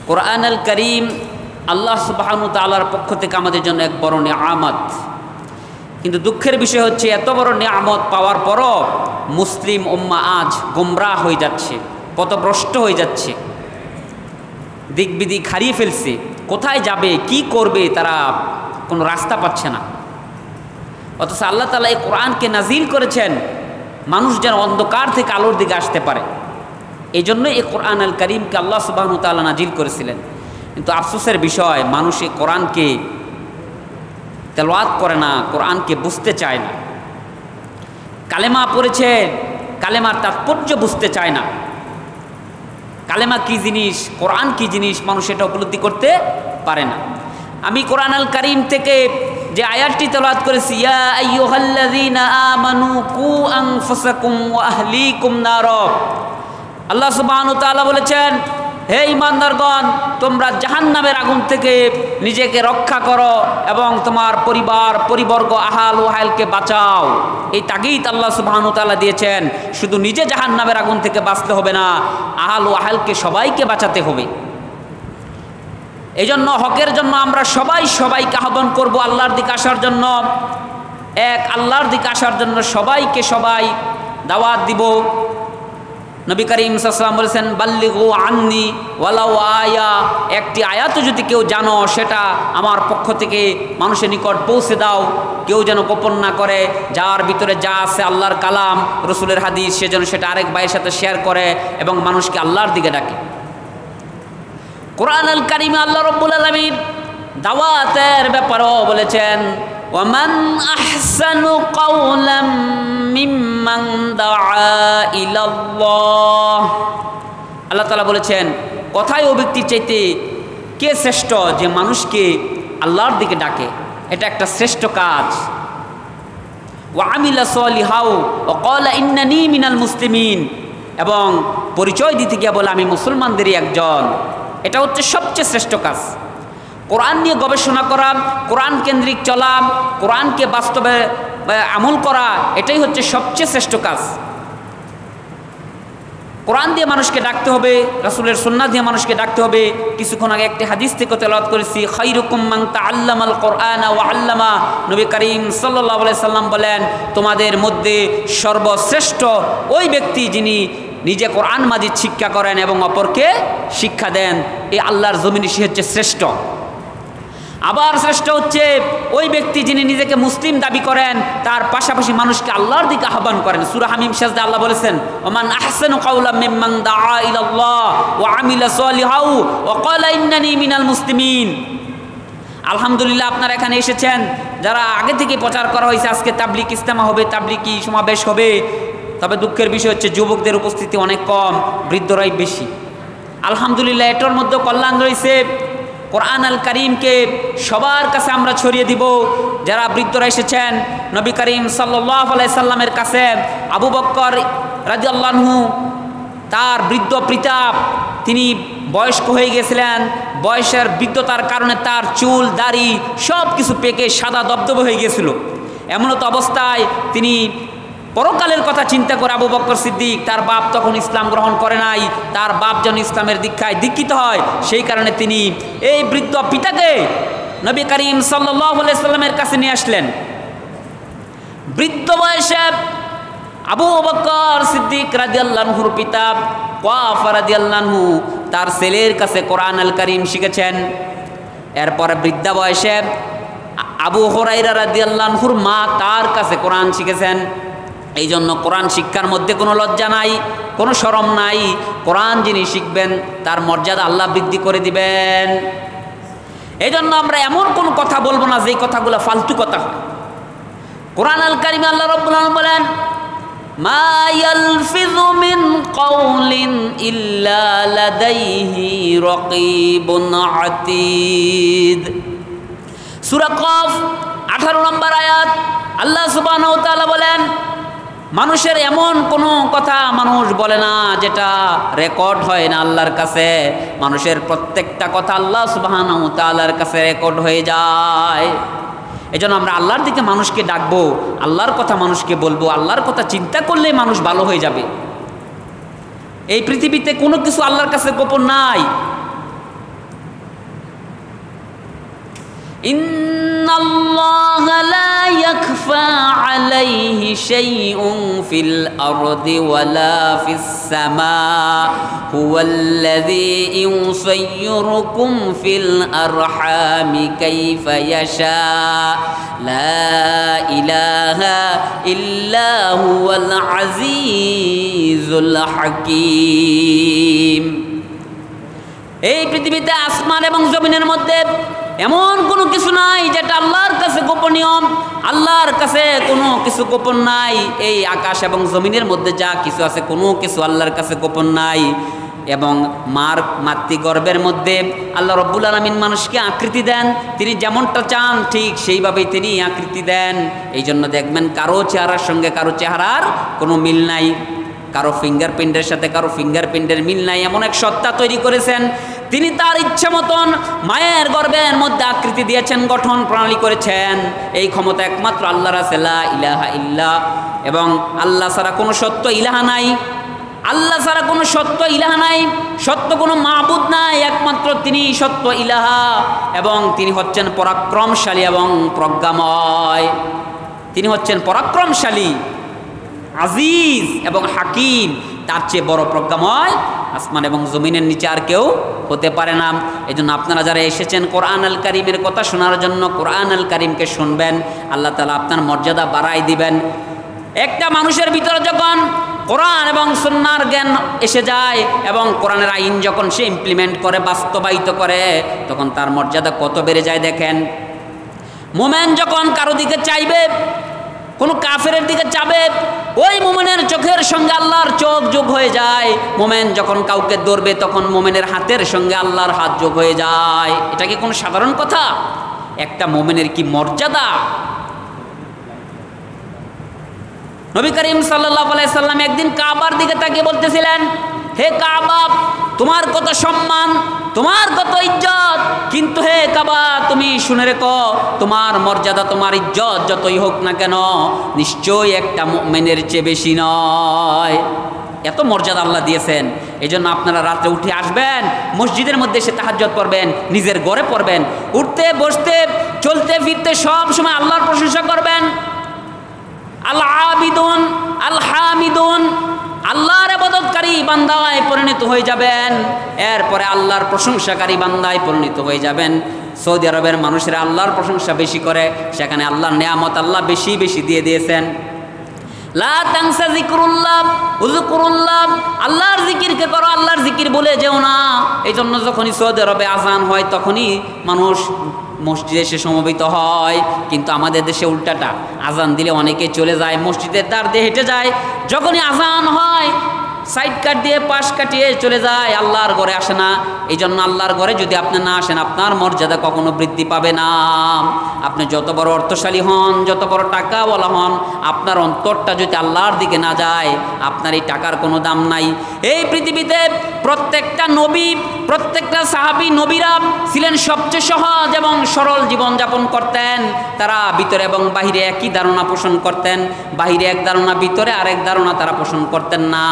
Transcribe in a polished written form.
কোরআন আল করিম আল্লাহ সুবহানাহু ওয়া তাআলার পক্ষ থেকে আমাদের জন্য এক বড় নিয়ামত। কিন্তু দুঃখের বিষয় হচ্ছে এত বড় নিয়ামত পাওয়ার পরও মুসলিম উম্মাহ আজ গোমরাহ হয়ে যাচ্ছে, পথভ্রষ্ট হয়ে যাচ্ছে, দিক বিদিক হারিয়ে ফেলছে। কোথায় যাবে, কি করবে, তারা কোনো রাস্তা পাচ্ছে না। অথচ আল্লাহ তাআলা এই কোরআনকে নাজিল করেছেন মানুষ যেন অন্ধকার থেকে আলোর দিকে আসতে পারে। এই জন্যই এই কোরআন আল করিমকে আল্লাহ সুবহানাহু ওয়া তাআলা নাজিল করেছিলেন। কিন্তু আফসোসের বিষয়, মানুষ এই কোরআনকে তেলাওয়াত করে না, কোরআনকে বুঝতে চায় না। কালেমা পড়েছে, কালেমার তাৎপর্য বুঝতে চায় না। কালেমা কি জিনিস, কোরআন কি জিনিস, মানুষ এটা উপলব্ধি করতে পারে না। আমি কোরআন আল করিম থেকে যে আয়াতটি তেলাওয়াত করেছি, ইয়া আইয়ুহাল্লাযীনা আমানু কু আনফুসাকুম ওয়া আহলিকুম নার, আল্লাহ সুবহানাহু ওয়া তাআলা বলেছেন, হে ঈমানদারগণ, তোমরা জাহান্নামের আগুন থেকে নিজেকে রক্ষা করো এবং তোমার পরিবার পরিবর্গ আহাল ওয়াহালকে বাঁচাও। এই তাগিদ আল্লাহ সুবহানাহু ওয়া তাআলা দিয়েছেন। শুধু নিজে জাহান্নামের আগুন থেকে বাঁচতে হবে না, আহাল ওয়াহালকে সবাইকে বাঁচাতে হবে। এই জন্য হকের জন্য আমরা সবাইকে আহ্বান করব আল্লাহর দিকে আসার জন্য, এক আল্লাহর দিকে আসার জন্য সবাইকে দাওয়াত দিব। নবী করিম সাল্লাল্লাহু আলাইহি ওয়াসাল্লাম বলেছেন, বাল্লিগু আন্নি ওয়ালাউ আয়া, একটি আয়াতও যদি কেউ জানো সেটা আমার পক্ষ থেকে মানুষের নিকট পৌঁছে দাও। কেউ যেন গোপন না করে, যার ভিতরে যা আছে আল্লাহর কালাম, রসুলের হাদিস, সে যেন সেটা আরেক ভাইয়ের সাথে শেয়ার করে এবং মানুষকে আল্লাহর দিকে ডাকে। কোরআন আল কারিমে আল্লাহ রাব্বুল আলামিন দাওয়াতের ব্যাপারেও বলেছেন, ওয়ামান আহসানু কাওলাম মিম্মান দাআ ইলাল্লাহ, আল্লাহ তাআলা বলেছেন, কথায় ও ব্যক্তির চাইতে কে শ্রেষ্ঠ যে মানুষকে আল্লাহর দিকে ডাকে, এটা একটা শ্রেষ্ঠ কাজ। ওয়া আমিলা সলিহাও ওয়া ক্বালা ইন্নানী মিনাল মুসলিমিন, এবং পরিচয় দিতে গিয়ে বলে আমি মুসলমানদেরই একজন, এটা হচ্ছে সবচেয়ে শ্রেষ্ঠ কাজ। কোরআন নিয়ে গবেষণা করা, কোরআন কেন্দ্রিক চলা, কোরআনকে বাস্তবে আমল করা, এটাই হচ্ছে সবচেয়ে শ্রেষ্ঠ কাজ। কোরআন দিয়ে মানুষকে ডাকতে হবে, রাসূলের সুন্নাহ দিয়ে মানুষকে ডাকতে হবে। কিছুক্ষণ আগে একটি হাদিস থেকে তেলাওয়াত করেছি, খায়রুকুম মান তাআল্লামাল কোরআনা ওয়া আল্লামা, নবী করিম সাল্লাল্লাহু আলাইহি সাল্লাম বলেন, তোমাদের মধ্যে সর্বশ্রেষ্ঠ ওই ব্যক্তি যিনি নিজে কোরআন মাজিদ শিক্ষা করেন এবং অপরকে শিক্ষা দেন। এই আল্লাহর জমিনে সে হচ্ছে শ্রেষ্ঠ। আবার শ্রেষ্ঠ হচ্ছে ওই ব্যক্তি যিনি নিজেকে মুসলিম দাবি করেন, তার পাশাপাশি মানুষকে আল্লাহর দিকে আহ্বান করেন। সূরা হামিম সাজদা আল্লাহ বলেছেন, ওমান আহসানু কাওলাম মিম্মান দাআ ইলাল্লাহ ওয়া আমিলা সলিহাও ওয়া ক্বালা ইন্নানী মিনাল মুসলিমিন। আলহামদুলিল্লাহ, আপনারা এখানে এসেছেন, যারা আগে থেকে প্রচার করা হয়েছে, আজকে তাবলিগ ইজতেমা হবে, তাবলিগি সমাবেশ হবে। তবে দুঃখের বিষয় হচ্ছে যুবকদের উপস্থিতি অনেক কম, বৃদ্ধরাই বেশি। আলহামদুলিল্লাহ, এটার মধ্যে কল্যাণ রয়েছে। কোরআন আল কারীমকে সবার কাছে আমরা ছড়িয়ে দিব। যারা বৃদ্ধরা এসেছেন, নবী করিম সাল্লাল্লাহু আলাইহি সাল্লামের কাছে আবু বকর রাদিয়াল্লাহু আনহু, তার বৃদ্ধ পিতা, তিনি বয়স্ক হয়ে গেছিলেন। বয়সের বৃদ্ধতার কারণে তার চুল দাড়ি সব কিছু পেকে সাদা দবদবে হয়ে গেছিল। এমনত অবস্থায় তিনি পরকালের কথা চিন্তা করে আবু বকর সিদ্দিক, তার বাপ তখন ইসলাম গ্রহণ করে নাই, তার বাপ যেন ইসলামের দীক্ষায় দীক্ষিত হয়, সেই কারণে তিনি এই বৃদ্ধ পিতাকে নবী করিম সাল্লাল্লাহু আলাইহি সাল্লামের কাছে নিয়ে আসলেন। বৃদ্ধ বয়সে আবু বকর সিদ্দিক রাদিয়াল্লাহু আনহুর পিতা ওয়াফা রাদিয়াল্লাহু আনহু তার ছেলের কাছে কোরআন আল কারীম শিখেছেন। এরপর বৃদ্ধা বয়সে আবু হুরায়রা রাদিয়াল্লাহু আনহুর মা তার কাছে কোরআন শিখেছেন। এই জন্য কোরআন শিক্ষার মধ্যে কোনো লজ্জা নাই, কোনো শরম নাই। কোরআন যিনি শিখবেন তার মর্যাদা আল্লাহ বৃদ্ধি করে দিবেন। এই জন্য আমরা এমন কোনো কথা বলবো না যে কথাগুলো ফালতু কথা হয়। কোরআন আল কারীমে আল্লাহ রাব্বুল আলামিন বলেন, মা ইয়ালফিযু মিন কাওলিন ইল্লা লাদাইহি রাকীবুন আতীদ। সূরা কফ 18 নম্বর আয়াত। আল্লাহ সুবহানাহু ওয়া তাআলা বলেন, মানুষের এমন কোনো কথা মানুষ বলে না যেটা রেকর্ড হয় না আল্লাহর কাছে। মানুষের প্রত্যেকটা কথা আল্লাহ সুবহানাহু ওয়া তাআলার কাছে রেকর্ড হয়ে যায়। এজন্য আমরা আল্লাহর দিকে মানুষকে ডাকবো, আল্লাহর কথা মানুষকে বলবো। আল্লাহর কথা চিন্তা করলেই মানুষ ভালো হয়ে যাবে। এই পৃথিবীতে কোনো কিছু আল্লাহর কাছে গোপন নাই। ইন্নাল্লাহা লা ইয়াখফা আলাইহি শাইউন ফিল আরদি ওয়ালা ফিস সামা হুয়াল্লাযী ইউসায়্য়িরুকুম ফিল আরহামি কাইফা ইয়াশা লা ইলাহা ইল্লা হুয়াল আজিজুল হাকীম। এই পৃথিবীতে আসমান এবং জমিনের মধ্যে এমন কোনো কিছু নাই যেটা আল্লাহর কাছে গোপনীয়। আল্লাহর কাছে কোনো কিছু গোপন নাই। এই আকাশ এবং জমিনের মধ্যে যা কিছু আছে কোনো কিছু আল্লাহর কাছে গোপন নাই। এবং মাতৃগর্ভের মধ্যে আল্লাহ রব্বুল আলামিন মানুষকে আকৃতি দেন, তিনি যেমনটা চান ঠিক সেইভাবেই তিনি আকৃতি দেন। এই জন্য দেখবেন কারো চেহারার সঙ্গে কারো চেহারার কোনো মিল নাই, কারো ফিঙ্গারপ্রিন্টের সাথে কারো ফিঙ্গারপ্রিন্টের মিল নাই। এমন এক সত্তা তৈরি করেছেন, তিনি তার ইচ্ছা মতন মায়ের গর্ভের মধ্যে আকৃতি দিয়েছেন, গঠন প্রণালী করেছেন। এই ক্ষমতা একমাত্র আল্লাহর আছে, লা ইলাহা ইল্লা। এবং আল্লাহ ছাড়া কোনো সত্য ইলাহা নাই, আল্লাহ ছাড়া কোনো সত্য ইলাহা নাই, সত্য কোনো মাবুদ নাই, একমাত্র তিনি সত্য ইলাহা। এবং তিনি হচ্ছেন পরাক্রমশালী এবং প্রজ্ঞাময়। তিনি হচ্ছেন পরাক্রমশালী, আজিজ এবং হাকিম। তার চেয়ে বড় প্রজ্ঞাময় আসমান এবং জমিনের নিচে আর কেউ হতে পারে না। এই জন্য আপনারা যারা এসেছেন কোরআন আল কারিমের কথা শোনার জন্য, কোরআন আল কারিমকে শুনবেন, আল্লাহ তাআলা আপনার মর্যাদা বাড়াই দিবেন। একটা মানুষের ভিতরে যখন কোরআন এবং সুন্নাহর জ্ঞান এসে যায় এবং কোরআনের আইন যখন সে ইমপ্লিমেন্ট করে, বাস্তবায়িত করে, তখন তার মর্যাদা কত বেড়ে যায় দেখেন। মোমেন যখন কারো দিকে চাইবে, কোনো কাফেরের দিকে চাবে, ওই মোমেনের চোখের সঙ্গে আল্লাহর চোখ যোগ হয়ে যায়। মোমেন যখন কাউকে ধরবে তখন মোমেনের হাতের সঙ্গে আল্লাহর হাত যোগ হয়ে যায়। এটা কি কোনো সাধারণ কথা? একটা মোমেনের কি মর্যাদা! নবী করিম সাল্লাল্লাহু আলাইহি সাল্লাম একদিন কাবার দিকে তাকিয়ে বলতেছিলেন, হে কাবা, তোমার কত সম্মান, তোমার কত ইজ্জত, কিন্তু হে কাবা তুমি শুনে রেখো, তোমার মর্যাদা তোমার ইজ্জত যতই হোক না কেন নিশ্চয়ই একটা মুমিনের চেয়ে বেশি নয়। এত মর্যাদা আল্লাহ দিয়েছেন। এই জন্য আপনারা রাত্রে উঠে আসবেন, মসজিদের মধ্যে এসে তাহাজ্জুদ পড়বেন, নিজের ঘরে পড়বেন, উঠতে বসতে চলতে ফিরতে সব সময় আল্লাহর প্রশংসা করবেন। আল আবিদুন আল হামিদুন, আল্লাহর ইবাদতকারী বান্দায় পরিণত হয়ে যাবেন। এরপরে আল্লাহর প্রশংসাকারী বান্দায় পরিণত হয়ে যাবেন। সৌদি আরবের মানুষেরা আল্লাহর প্রশংসা বেশি করে, সেখানে আল্লাহর নেয়ামত আল্লাহ বেশি বেশি দিয়ে দিয়েছেন। লা তানসা যিকরুল্লাহ উযকুরুল্লাহ, আল্লাহর জিকিরকে করো, আল্লাহর জিকির বলে যেও না। এই জন্য যখনই সৌদি আরবে আজান হয় তখনই মানুষ মসজিদে এসে সমবেত হয়। কিন্তু আমাদের দেশে উল্টাটা, আজান দিলে অনেকে চলে যায়, মসজিদের দ্বার দিয়ে হেঁটে যায়। যখনই আজান হয় সাইড কাট দিয়ে পাশ কাটিয়ে চলে যায়, আল্লাহর ঘরে আসে না। এই জন্য আল্লাহর ঘরে যদি আপনি না আসেন আপনার মর্যাদা কখনো বৃদ্ধি পাবে না। আপনি যত বড় অর্থশালী হন, যত বড় টাকাওয়ালা হন, আপনার অন্তরটা যদি আল্লাহর দিকে না যায় আপনার এই টাকার কোনো দাম নাই। এই পৃথিবীতে প্রত্যেকটা নবী, প্রত্যেকটা সাহাবী, নবীরা ছিলেন সবচেয়ে সহজ এবং সরল জীবনযাপন করতেন। তারা ভিতরে এবং বাহিরে একই ধারণা পোষণ করতেন। বাহিরে এক ধারণা, ভিতরে আরেক ধারণা তারা পোষণ করতেন না।